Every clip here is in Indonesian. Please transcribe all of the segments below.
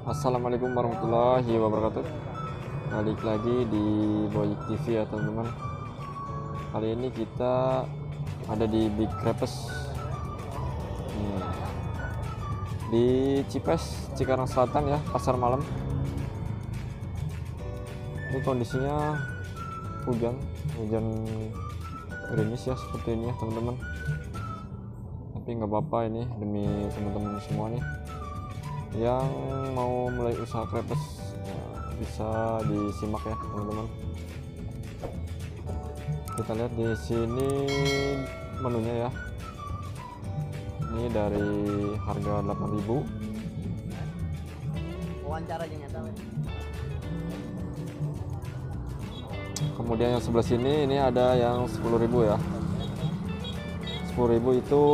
Assalamualaikum warahmatullahi wabarakatuh. Balik lagi di Boyik TV ya teman-teman. Kali ini kita ada di Big Crepes di Cipes, Cikarang Selatan ya, pasar malam. Ini kondisinya hujan gerimis ya, seperti ini ya teman-teman. Tapi nggak apa-apa, ini demi teman-teman semua nih yang mau mulai usaha crepes ya, bisa disimak ya teman-teman. Kita lihat di sini menunya ya. Ini dari harga 8.000. Wawancara aja nyata. Kemudian yang sebelah sini ini ada yang 10.000 ya. 10.000 itu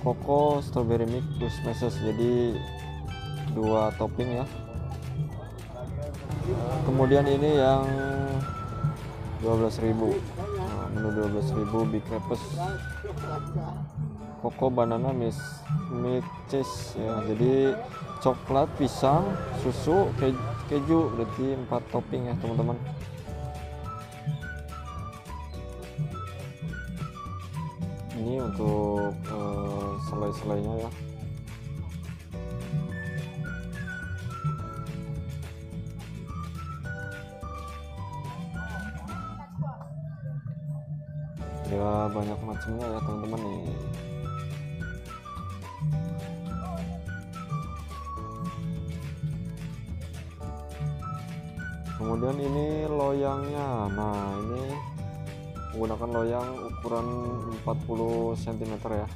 Koko strawberry mix plus meses, jadi 2 topping ya. Kemudian ini yang 12.000. Nah, menu 12.000 Big Crepes Koko banana mix cheese ya, jadi coklat, pisang, susu, keju, berarti 4 topping ya teman-teman. Ini untuk selai-selainya ya. Ya banyak macamnya ya teman-teman nih. Kemudian ini loyangnya. Nah, ini menggunakan loyang ukuran 40 cm ya.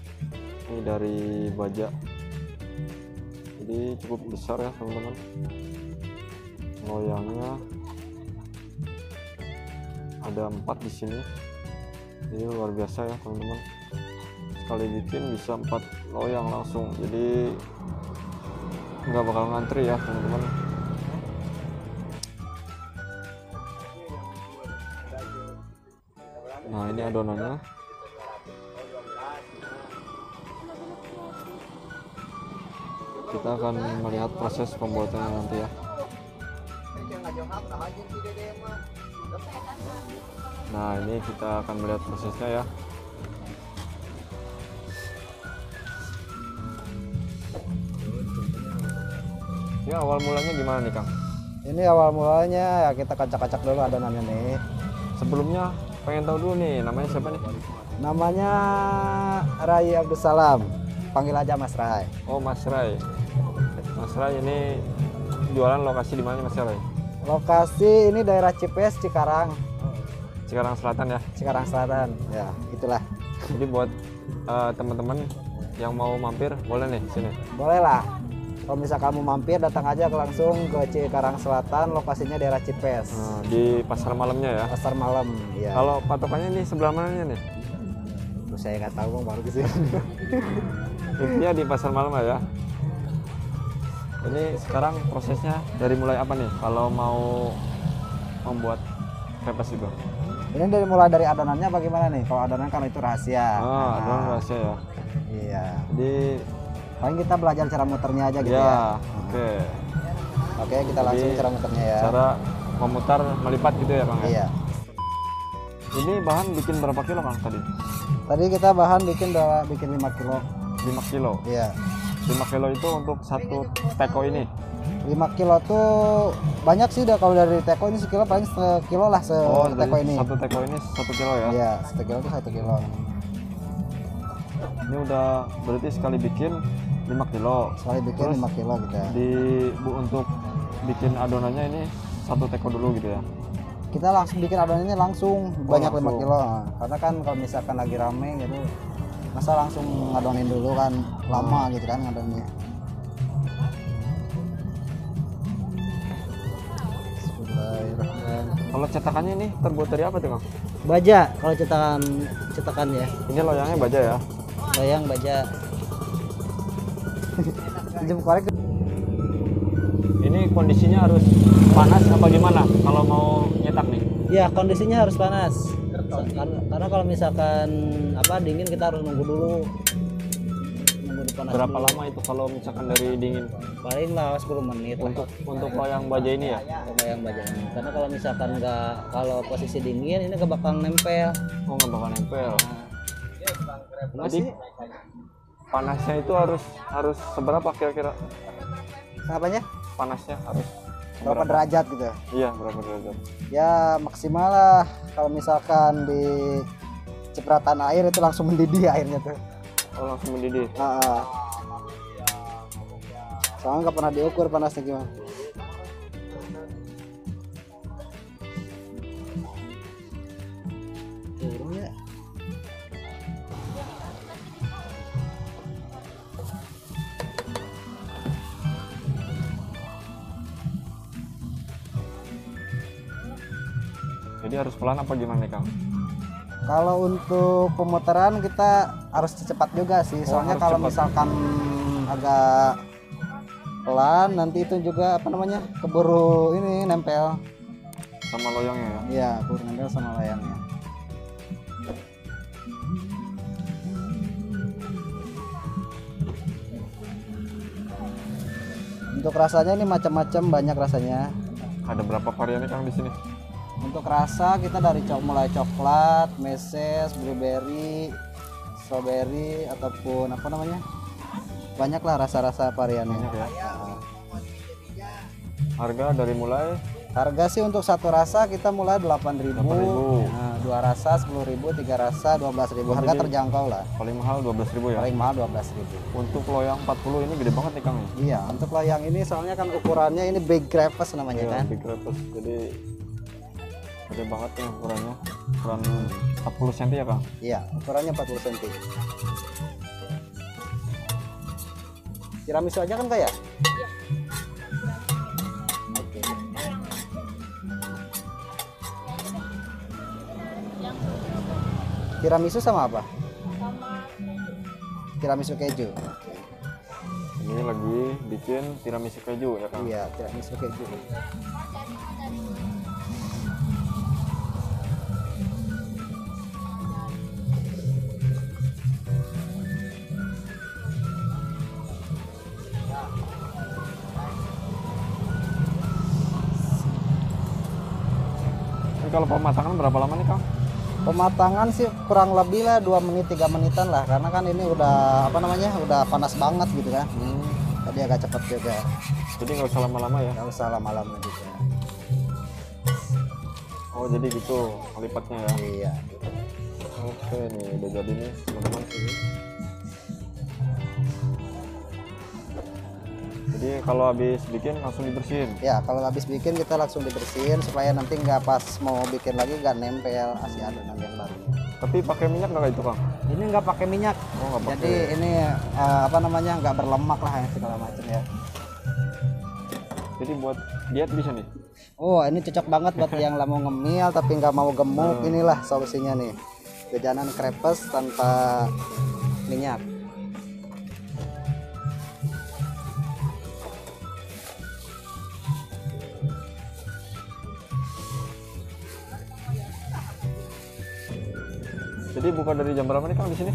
Ini dari baja, jadi cukup besar ya teman-teman. Loyangnya ada 4 di sini, jadi luar biasa ya teman-teman. Sekali bikin bisa 4 loyang langsung, jadi nggak bakal ngantri ya teman-teman. Nah, ini adonannya. Kita akan melihat proses pembuatannya nanti ya. Nah, ini kita akan melihat prosesnya ya. Ya, awal mulanya gimana nih Kang? Ini awal mulanya ya kita kacak-kacak dulu adonannya nih. Sebelumnya pengen tahu dulu nih, namanya siapa nih? Namanya Rai Abdussalam. Panggil aja Mas Rai. Oh, Mas Rai. Mas Rai ini jualan lokasi di mana Mas Rai? Lokasi ini daerah Cipes, Cikarang. Cikarang Selatan ya. Cikarang Selatan. Ya, itulah. Jadi buat teman-teman yang mau mampir boleh nih sini. Boleh lah. Kalau misal kamu mampir, datang aja langsung ke Cikarang Selatan, lokasinya daerah Cipes. Nah, di pasar malamnya ya. Pasar malam. Ya. Kalau patokannya nih sebelah mananya nih? Terus saya nggak tahu, baru ke sini. Intinya di pasar malam ya. Ini sekarang prosesnya dari mulai apa nih kalau mau membuat crepes juga? Ini mulai dari adonannya bagaimana nih? Kalau adonan kan itu rahasia. Oh, adonan rahasia ya. Iya. Jadi paling kita belajar cara muternya aja gitu ya. ya. Oke. Oke, kita langsung cara muternya ya. Cara memutar melipat gitu ya Kang? Iya. Ini bahan bikin berapa kilo Kang tadi? Tadi kita bahan bikin 5 kilo. 5 kilo. Iya. 5 kilo itu untuk satu teko ini. 5 kilo tuh banyak sih, udah kalau dari teko ini sekilo paling sekilo lah teko ini. Satu teko ini 1 kilo ya? Iya, 1 kilo itu 1 kilo. Ini udah berarti sekali bikin 5 kilo. Sekali bikin Terus 5 kilo gitu ya. Untuk bikin adonannya ini 1 teko dulu gitu ya? Kita langsung bikin adonannya langsung banyak langsung. 5 kilo. Nah, karena kan kalau misalkan lagi rame gitu, masa langsung ngadonin dulu kan lama gitu kan ngadonnya. Kalau cetakannya ini terbuat dari apa tuh Kang? Baja kalau cetakan ya. Ini loyangnya baja ya? Loyang baja. Jam korek. Ini kondisinya harus panas apa gimana kalau mau nyetak nih? Ya, kondisinya harus panas. Karena kalau misalkan dingin kita harus nunggu dulu. Nunggu di panas Berapa dulu. lama itu kalau misalkan dari dingin? Paling lah 10 menit lah Untuk loyang baja ini ya? yang bajanya. Karena kalau misalkan nggak, kalau posisi dingin ini nggak bakal nempel. Oh, nggak bakal nempel. Masih Panasnya itu harus seberapa kira-kira? apanya? Panasnya harus Berapa derajat gitu? Iya, berapa derajat? Ya maksimal lah kalau misalkan di cipratan air itu langsung mendidih airnya tuh. Oh, langsung mendidih. Soalnya nggak pernah diukur panasnya gimana. Turun ya. Jadi harus pelan apa gimana nih, Kang? Kalau untuk pemutaran kita harus cepat juga sih. Soalnya harus kalau cepat. misalkan agak pelan nanti itu juga apa namanya keburu ini nempel. Sama loyangnya ya? Iya, keburu nempel sama layangnya. Untuk rasanya ini macam-macam, banyak rasanya. Ada berapa varian nih, Kang, di sini? Untuk rasa kita dari mulai coklat, meses, blueberry, strawberry ataupun apa namanya, banyak lah rasa-rasa variannya. Banyak ya? Harga dari mulai Harga sih untuk satu rasa kita mulai 8.000, 8.000. nah, dua rasa 10.000, tiga rasa 12.000. Harga Jadi terjangkau lah. paling mahal 12.000 ya? Paling mahal 12.000. Untuk loyang 40 ini gede banget nih, Kang. Iya, untuk loyang ini soalnya kan ukurannya ini big crepes namanya Iya, kan. big crepes. Jadi gede banget nih ukurannya. Ukuran 40 cm ya, Kang? Iya, ukurannya 40 cm. Tiramisu aja kan kayak? Oke. Tiramisu sama apa? Tiramisu keju. Ini lagi bikin tiramisu keju ya, Kang? Iya, tiramisu keju. Ini kalau pematangan berapa lama nih, Kang? Pematangan sih kurang lebih lah 2 menit 3 menitan lah, karena kan ini udah apa namanya udah panas banget gitu kan. Jadi agak cepat juga, Jadi nggak usah lama-lama ya? nggak usah lama-lama juga. Oh, jadi gitu lipatnya ya? Iya. Oke, nih udah jadi nih teman-teman. Jadi kalau habis bikin langsung dibersihin. Ya kalau habis bikin kita langsung dibersihin supaya nanti nggak pas mau bikin lagi nggak nempel si adonan yang baru. Tapi pakai minyak nggak itu, Kang? Ini nggak pakai minyak. Oh, nggak pakai. Jadi ini apa namanya nggak berlemak lah yang segala macam ya. Jadi buat diet bisa nih. Oh ini cocok banget buat yang mau ngemil tapi nggak mau gemuk. Inilah solusinya nih, jajanan crepes tanpa minyak. Jadi buka dari jam berapa nih, Kang, di sini?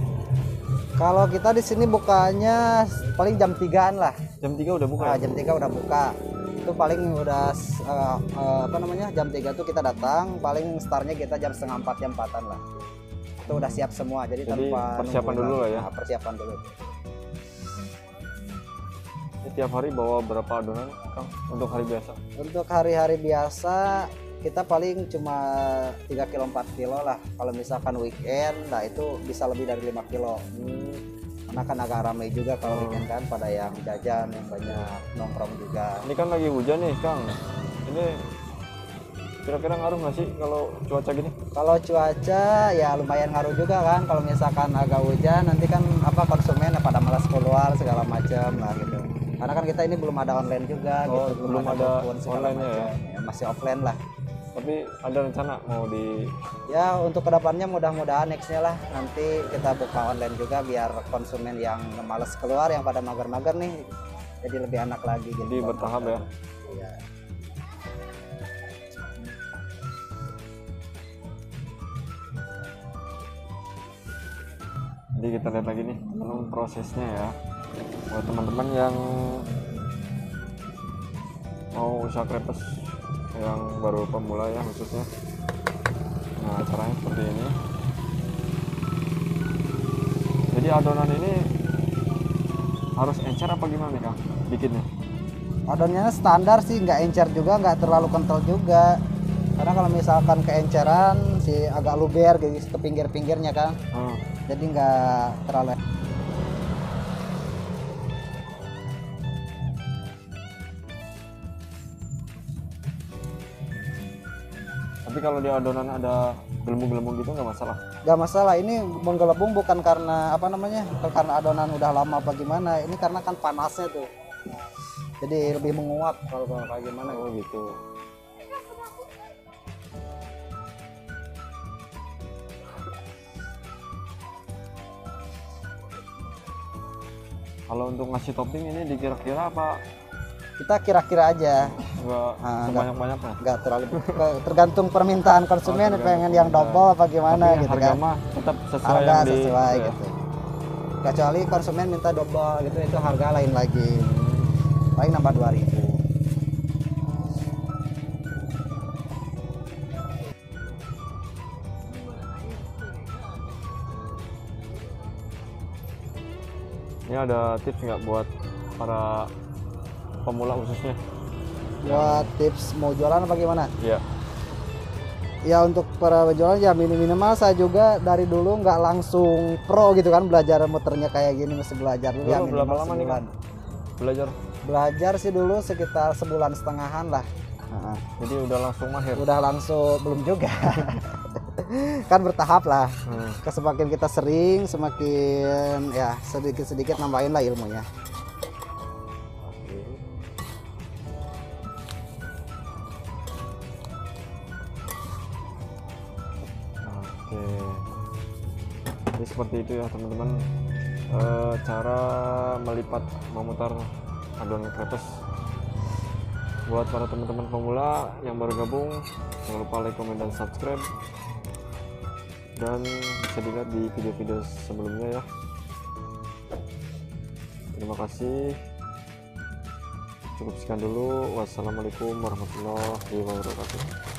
Kalau kita di sini bukanya paling jam 3-an lah. Jam 3 udah buka. Nah, Ya? jam 3 udah buka. Itu paling udah apa namanya? Jam 3 tuh kita datang, paling startnya kita jam setengah 4, jam 4-an lah. Itu udah siap semua. Jadi tanpa persiapan nunggu dulu lagi. lah ya. Nah, persiapan dulu. Ini tiap hari bawa berapa adonan, Kang, untuk hari biasa? Untuk hari-hari biasa kita paling cuma 3 kilo 4 kilo lah. Kalau misalkan weekend, nah itu bisa lebih dari 5 kilo. Karena kan agak ramai juga kalau weekend kan, pada yang jajan, yang banyak nongkrong juga. Ini kan lagi hujan nih, Kang. Ini kira-kira ngaruh nggak sih kalau cuaca gini? Kalau cuaca ya lumayan ngaruh juga kan. Kalau misalkan agak hujan nanti kan apa konsumen pada malas keluar segala macam lah gitu. Karena kan kita ini belum ada online juga Oh, gitu, belum ada telepon segala online-nya ya? macam. Ya, masih offline lah. Tapi ada rencana mau di Ya untuk kedepannya mudah-mudahan nextnya lah nanti kita buka online juga biar konsumen yang males keluar, yang pada mager-mager nih jadi lebih enak lagi gitu. Jadi bertahap ya? Iya. Jadi kita lihat lagi nih teman prosesnya ya. buat teman-teman yang mau usaha krepes yang baru pemula ya khususnya. Nah, caranya seperti ini. Jadi adonan ini harus encer apa gimana nih Kang bikinnya? Adonannya standar sih, nggak encer juga, nggak terlalu kental juga. Karena kalau misalkan keenceran si agak luber gitu ke pinggir-pinggirnya kan, jadi nggak terlalu. Tapi kalau di adonan ada gelembung-gelembung gitu nggak masalah? Nggak masalah, ini menggelembung bukan karena apa namanya, karena adonan udah lama apa gimana, ini karena kan panasnya tuh, jadi lebih menguap kalau kayak gimana. Oh gitu. Kalau untuk ngasih topping ini dikira-kira apa? Kita kira-kira aja, Nggak sebanyak-banyaknya? nggak terlalu, tergantung permintaan konsumen, pengen yang double apa gimana gitu harga kan. mah tetap sesuai Harga yang sesuai ya. gitu. Kecuali konsumen minta double gitu, itu harga lain lagi, paling nambah 2.000. Ini ada tips nggak buat para pemula khususnya? Buat tips mau jualan apa gimana? Iya. Ya untuk para penjualan ya minimal saya juga dari dulu nggak langsung pro gitu kan, belajar muternya kayak gini, mesti belajar dulu. Dulu Ya berapa minimal lama nih sebulan. Kang belajar? Belajar sih dulu sekitar 1,5 bulan lah. Jadi udah langsung mahir? Udah langsung belum juga. Kan bertahap lah. Semakin kita sering, semakin ya sedikit-sedikit nambahin lah ilmunya. Oke. Jadi seperti itu ya teman-teman, cara melipat memutar adonan krepes. Buat para teman-teman pemula yang baru gabung, jangan lupa like, comment, dan subscribe, dan bisa dilihat di video-video sebelumnya ya. Terima kasih. Cukup sekian dulu. Wassalamualaikum warahmatullahi wabarakatuh.